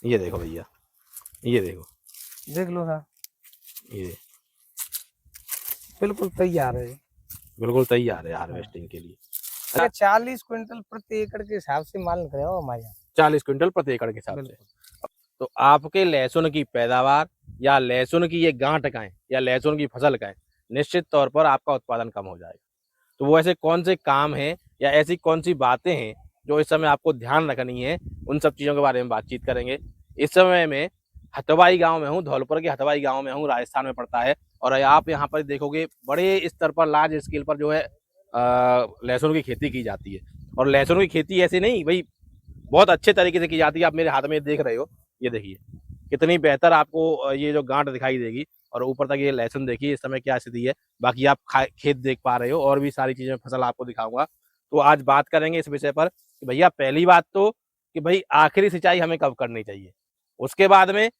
ये देखो भैया, ये देखो, देख लो साहब, ये बिल्कुल तैयार है। बिल्कुल तैयार है हाँ। हार्वेस्टिंग के लिए। अगर 40 क्विंटल प्रति एकड़ के हिसाब से माल निकले हो हमारे यहाँ। 40 क्विंटल प्रति एकड़ के हिसाब से। बिल्कुल। तो आपके लहसुन की पैदावार या लहसुन की ये गांठ का है या लहसुन की फसल का है, निश्चित तौर पर आपका उत्पादन कम हो जाएगा। तो वो ऐसे कौन से काम हैं या ऐसी कौन सी बातें हैं जो इस समय आपको ध्यान रखनी है, उन सब चीज़ों के बारे में बातचीत करेंगे। इस समय में हथवाई गांव में हूँ, धौलपुर के हथवाई गांव में हूँ, राजस्थान में पड़ता है। और आप यहाँ पर देखोगे बड़े स्तर पर, लार्ज स्केल पर जो है लहसुन की खेती की जाती है। और लहसुन की खेती ऐसे नहीं भाई, बहुत अच्छे तरीके से की जाती है। आप मेरे हाथ में देख रहे हो, ये देखिए कितनी बेहतर आपको ये जो गांठ दिखाई देगी, और ऊपर तक ये लहसुन देखिए इस समय क्या स्थिति है। बाकी आप खेत देख पा रहे हो, और भी सारी चीजें फसल आपको दिखाऊंगा। तो आज बात करेंगे इस विषय पर कि भैया पहली बात तो कि भाई आखिरी सिंचाई हमें कब करनी चाहिए, उसके बाद में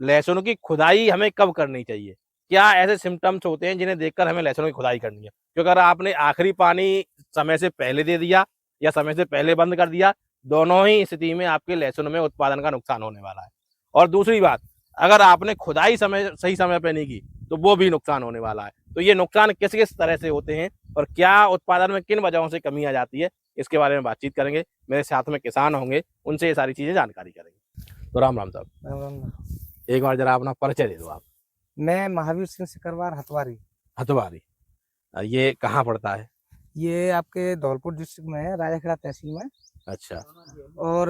लहसुन की खुदाई हमें कब करनी चाहिए, क्या ऐसे सिम्टम्स होते हैं जिन्हें देखकर हमें लहसुन की खुदाई करनी है। क्योंकि अगर आपने आखिरी पानी समय से पहले दे दिया या समय से पहले बंद कर दिया, दोनों ही स्थिति में आपके लहसुन में उत्पादन का नुकसान होने वाला है। और दूसरी बात, अगर आपने खुदाई सही समय पे नहीं की तो वो भी नुकसान होने वाला है। तो ये नुकसान किस किस तरह से होते हैं और क्या उत्पादन में किन वजहों से कमी आ जाती है, इसके बारे में बातचीत करेंगे। मेरे साथ में किसान होंगे, उनसे ये सारी चीजें जानकारी करेंगे। तो राम राम साहब, राम राम। एक बार जरा अपना परिचय दे दो आप। मैं महावीर सिंह सिकरवार हथवारी। हथवारी, ये कहाँ पड़ता है? ये आपके धौलपुर डिस्ट्रिक्ट में है, राजाखेड़ा तहसील में। अच्छा, और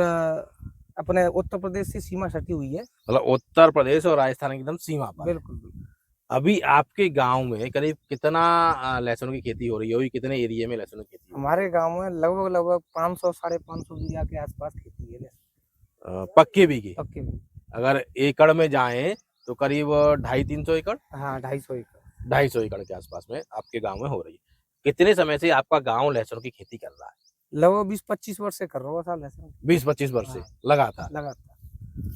अपने उत्तर प्रदेश से सीमा सटी हुई है। मतलब उत्तर प्रदेश और राजस्थान की एकदम सीमा पर है। बिल्कुल बिल्कुल। अभी आपके गांव में करीब कितना लहसुन की खेती हो रही होगी, कितने एरिया में लहसुन की खेती हो रही हमारे गांव में लगभग 500 550 बीघा के आसपास खेती है। है? पक्के बीघे? पक्के में। अगर एकड़ में जाएं तो करीब 250-300 एकड़, हाँ, 250 एकड़। 250 एकड़ के आसपास में आपके गांव में हो रही है। कितने समय से आपका गांव लहसुन की खेती कर रहा है? लगभग 20-25 वर्ष से कर रहा हूँ साहब लहसुन। 20-25 वर्ष से हाँ, लगातार? लगातार।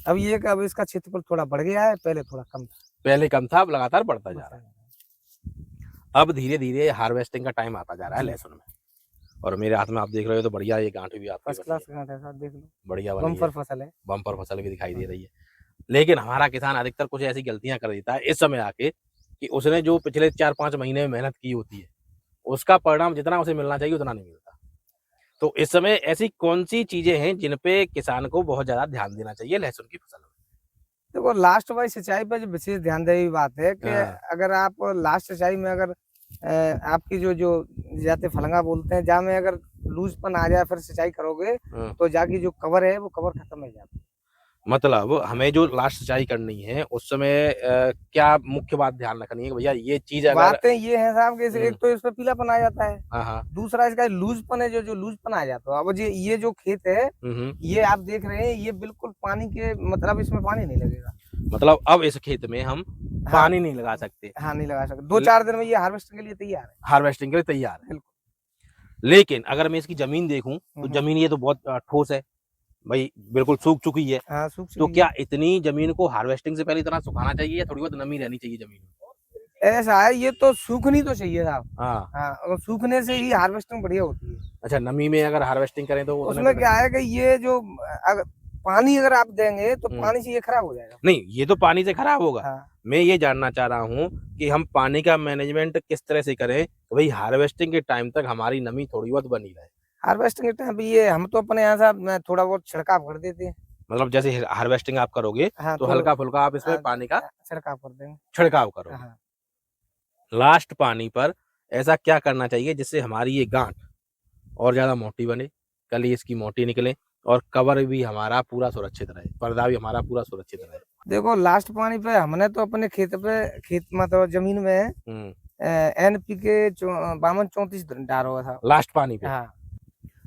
अब ये कि अब इसका क्षेत्रफल थोड़ा बढ़ गया है, पहले थोड़ा कम था। पहले कम था, अब लगातार बढ़ता जा रहा है। अब धीरे धीरे हार्वेस्टिंग का टाइम आता जा रहा है लहसुन में। और मेरे हाथ में आप देख रहे हो तो बढ़िया ये गांठ भी आपकी फर्स्ट बनी है, क्लास गांठ है साहब, देख लो। बढ़िया बनी है, बम्पर फसल है। बम्पर फसल भी दिखाई दे रही है। लेकिन हमारा किसान अधिकतर कुछ ऐसी गलतियां कर देता है इस समय आके कि उसने जो पिछले 4-5 महीने में मेहनत की होती है, उसका परिणाम जितना उसे मिलना चाहिए उतना नहीं मिलता। तो इस समय ऐसी कौन सी चीजें हैं जिन पे किसान को बहुत ज्यादा ध्यान देना चाहिए लहसुन की फसल में? देखो, लास्ट वाली सिंचाई पर जो विशेष ध्यान देने की बात है कि हाँ, अगर आप लास्ट सिंचाई में अगर आपकी जो जो जाते फलंगा बोलते हैं, जहाँ में अगर लूजपन आ जाए फिर सिंचाई करोगे हाँ। तो जाके जो कवर है वो कवर खत्म हो जाता है। मतलब हमें जो लास्ट सिंचाई करनी है उस समय क्या मुख्य बात ध्यान रखनी है कि भैया ये चीज अगर बातें ये हैं साहब कि एक तो इसमें पीलापन आ जाता है, हाँ हाँ, दूसरा इसका लूजपन है, जो लूजपन आ जाता है। अब ये जो खेत है, ये आप देख रहे हैं, ये बिल्कुल पानी के, मतलब इसमें पानी नहीं लगेगा। मतलब अब इस खेत में हम हाँ, पानी नहीं लगा सकते, हाँ नहीं लगा सकते। 2-4 दिन में ये हार्वेस्टिंग के लिए तैयार है। हार्वेस्टिंग के लिए तैयार है। बिल्कुल। लेकिन अगर मैं इसकी जमीन देखूं तो जमीन ये तो बहुत ठोस है भाई, बिल्कुल सूख चुकी है। हाँ, सूख तो चुकी क्या है। इतनी जमीन को हार्वेस्टिंग से पहले इतना सुखाना चाहिए या थोड़ी बहुत नमी रहनी चाहिए जमीन में? ऐसा है, ये तो सूखनी तो चाहिए साहब। हाँ, हाँ, और सूखने से ही हार्वेस्टिंग बढ़िया होती है। अच्छा, नमी में अगर हार्वेस्टिंग करें तो उतने उसमें क्या है कि ये जो अगर पानी अगर आप देंगे तो पानी से ये खराब हो जाएगा। नहीं, ये तो पानी से खराब होगा। हाँ, मैं ये जानना चाह रहा हूँ कि हम पानी का मैनेजमेंट किस तरह से करें तो भाई हार्वेस्टिंग के टाइम तक हमारी नमी थोड़ी बहुत बनी रहे। हार्वेस्टिंग के टाइम पे ये हम तो अपने यहाँ साहब थोड़ा बहुत छिड़काव कर देते हैं। मतलब जैसे हार्वेस्टिंग आप करोगे हाँ, तो तो हल्का फुल्का आप इसमें पानी का छिड़काव कर देंगे। छिड़काव करोगे। हाँ, लास्ट पानी पर ऐसा क्या करना चाहिए जिससे हमारी ये गांठ और ज्यादा मोटी बने, कली इसकी मोटी निकले और कवर भी हमारा पूरा सुरक्षित रहे, पर्दा भी हमारा पूरा सुरक्षित रहे? देखो, लास्ट पानी पे हमने तो अपने खेत मतलब जमीन में NPK 52-34 डाला हुआ था। लास्ट पानी पे हाँ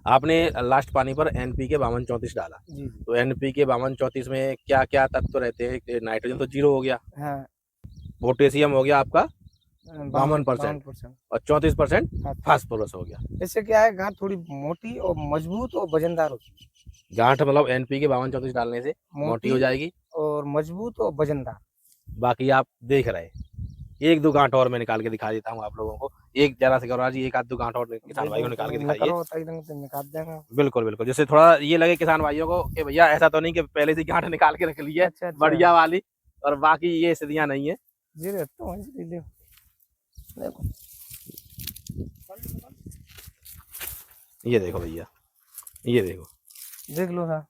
आपने लास्ट पानी पर NPK 52-34 डाला। जी जी। तो NPK 52-34 में क्या क्या तत्व रहते हैं? नाइट्रोजन तो 0 हो गया, हाँ, पोटेशियम हो गया आपका 52% 52%। और 34% हाँ, फास्फोरस हो गया। इससे क्या है, गांठ थोड़ी मोटी और मजबूत और वजनदार होती है। गांठ मतलब NPK 52-34 डालने से मोटी हो जाएगी और मजबूत और वजनदार। बाकी आप देख रहे हैं, 1-2 गांठ और मैं निकाल के दिखा देता हूँ आप लोगों को। एक जरा से गौरव जी एक आध दो गांठ और किसान भाई को निकाल के दिखाइए। करो तई रंग से निकाल देंगे। बिल्कुल बिल्कुल, जिससे थोड़ा ये लगे किसान भाइयों को कि भैया ऐसा तो नहीं कि पहले से गांठ निकाल के रख ली है अच्छा अच्छा बढ़िया वाली और बाकी ये स्थितियां नहीं है। जी रहता हूँ जी ले देखो ये देखो भैया, ये देखो, देख लो हाँ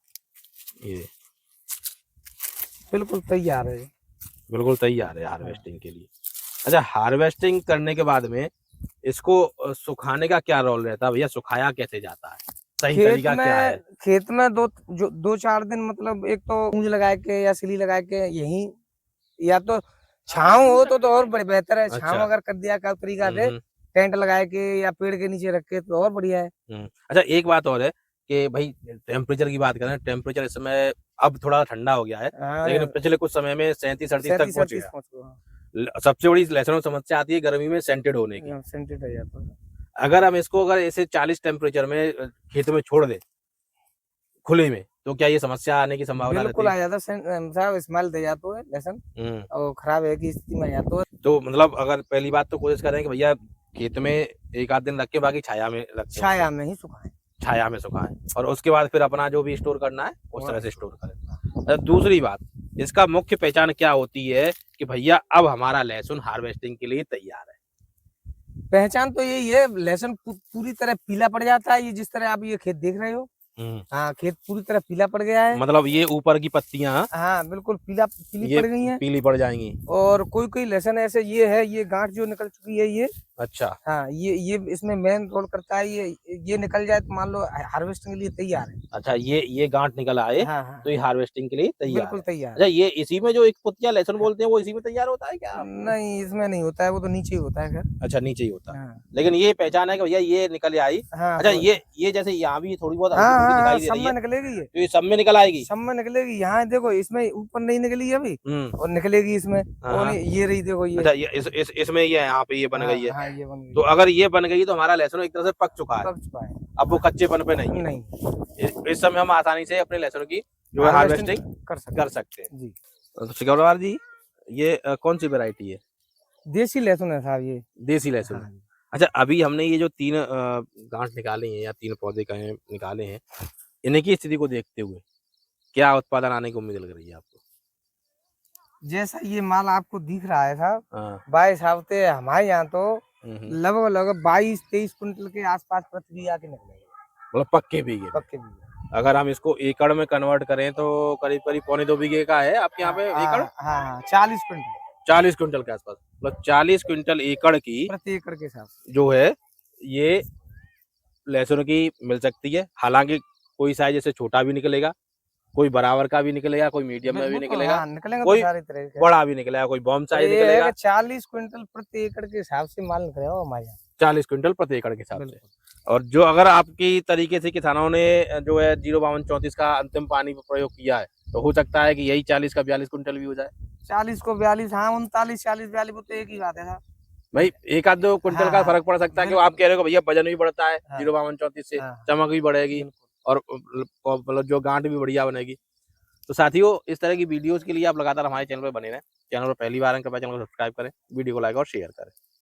ये बिल्कुल तैयार है। बिल्कुल तैयार है हार्वेस्टिंग के लिए। अच्छा, हार्वेस्टिंग करने के बाद में इसको सुखाने का क्या रोल रहता है भैया? सुखाया कैसे जाता है? सही खेत तरीका क्या है? में खेत में दो चार दिन मतलब एक तो पूंज लगा के या सिली लगा के यही या तो छांव हो तो और बेहतर है। छांव अच्छा। अगर कर दिया का तरीका से हम्म, टेंट लगा के या पेड़ के नीचे रख के तो और बढ़िया है। अच्छा, एक बात और है कि भाई टेम्परेचर की बात करें, टेम्परेचर इस समय अब थोड़ा ठंडा हो गया है, हाँ, लेकिन पिछले कुछ समय में 37-38 तक पहुंच गया। पहुंच गया। सबसे बड़ी लहसुन समस्या आती है गर्मी में सेंटेड होने की। सेंटेड है जाता है। अगर हम इसको अगर ऐसे 40 टेम्परेचर में खेत में छोड़ दें खुले में, तो क्या ये समस्या आने की संभावना रहती बिल्कुल है? आ जाता साहब स्मेल दे जाता है लहसुन और खराब है की स्थिति में आ जाता है। तो मतलब अगर पहली बात तो कोशिश करें कि भैया खेत में एक आध दिन रख के बाकी छाया में रखें, छाया में ही सुखाएं। छाया में सुखाएं और उसके बाद फिर अपना जो भी स्टोर करना है उस तरह से स्टोर करें। दूसरी बात, इसका मुख्य पहचान क्या होती है कि भैया अब हमारा लहसुन हार्वेस्टिंग के लिए तैयार है? पहचान तो यही है, लहसुन पूरी तरह पीला पड़ जाता है। ये जिस तरह आप ये खेत देख रहे हो, हाँ खेत पूरी तरह पीला पड़ गया है। मतलब ये ऊपर की पत्तियां हाँ बिल्कुल पीली पड़ गई हैं। पीली पड़ जाएंगी। और कोई लहसुन ऐसे ये है, ये गांठ जो निकल चुकी है ये। अच्छा। हाँ ये इसमें मेन रोल करता है। ये निकल जाए तो मान लो हार्वेस्टिंग के लिए तैयार है। अच्छा, ये गांठ निकल आए हाँ तो ये हार्वेस्टिंग के लिए तैयार बिल्कुल है। तैयार। अच्छा, ये इसी में जो एक पुतिया लहसुन बोलते हैं वो इसी में तैयार होता है क्या? नहीं इसमें नहीं होता है, वो तो नीचे ही होता है घर। अच्छा, नीचे ही होता है। हाँ लेकिन ये पहचान है कि भैया ये निकल आई। हाँ अच्छा, ये जैसे यहाँ भी थोड़ी बहुत हल्की हाँ फुल्की हाँ दिखाई दे सब रही में है, निकलेगी ये। तो ये सब में निकल आएगी। सब में निकलेगी। यहाँ देखो इसमें ऊपर नहीं निकली अभी और निकलेगी इसमें। और ये रही देखो ये। अच्छा, ये इसमें ये यहाँ पे ये बन गई है। हाँ ये बन गई। तो अगर ये बन गई तो हमारा लहसुन एक तरह से पक चुका है, पक चुका है। अब वो कच्चेपन पे नहीं है। नहीं इस समय हम आसानी से अपने लहसुन की जो है हार्वेस्टिंग कर सकते हैं जी। तो शिकौरवार जी, ये कौन सी वैरायटी है? देसी लहसुन है साहब ये। देसी लहसुन है। अच्छा, अभी हमने ये जो 3 गांठ निकाले हैं या 3 पौधे का निकाले हैं, इन्हीं की स्थिति को देखते हुए क्या उत्पादन आने की उम्मीद लग रही है आपको? जैसा ये माल आपको दिख रहा है साहब, हाँ। 22 हफ्ते हमारे यहाँ तो लगभग 22-23 कुंटल के आसपास प्रति बीघा के निकलेगा। मतलब पक्के बीघे? पक्के बीघे। अगर हम इसको एकड़ में कन्वर्ट करें तो करीब करीब 1.25 बीघे का है आपके यहाँ पे एकड़? हाँ 40 कुंटल। 40 क्विंटल के आसपास, मतलब 40 क्विंटल एकड़ की प्रति एकड़ के हिसाब से जो है ये लहसुन की मिल सकती है। हालांकि कोई साइज जैसे छोटा भी निकलेगा, कोई बराबर का भी निकलेगा, कोई मीडियम में भी निकलेगा, कोई बड़ा भी निकलेगा, कोई बॉम्ब साइज निकलेगा। 40 क्विंटल प्रति एकड़ के हिसाब से माल निकलेगा हमारे यहाँ। 40 क्विंटल प्रति एकड़ के हिसाब से। और जो अगर आपकी तरीके से किसानों ने जो है 05234 का अंतिम पानी पर प्रयोग किया है तो हो सकता है कि यही 40 का 42 क्विंटल भी हो जाए। 40 को 42, हाँ 39, 40, 42 वो तो एक ही बात है साहब भाई। एक आध 2 क्विंटल का फर्क पड़ सकता है कि आप कह रहे हो भैया वजन भी बढ़ता है 05234 से, चमक भी बढ़ेगी और मतलब जो गांठ भी बढ़िया बनेगी। तो साथियों, इस तरह की वीडियोस के लिए आप लगातार हमारे चैनल पर बने रहें। चैनल पर पहली बार हैं, कृपया चैनल को सब्सक्राइब करें, वीडियो को लाइक और शेयर करें।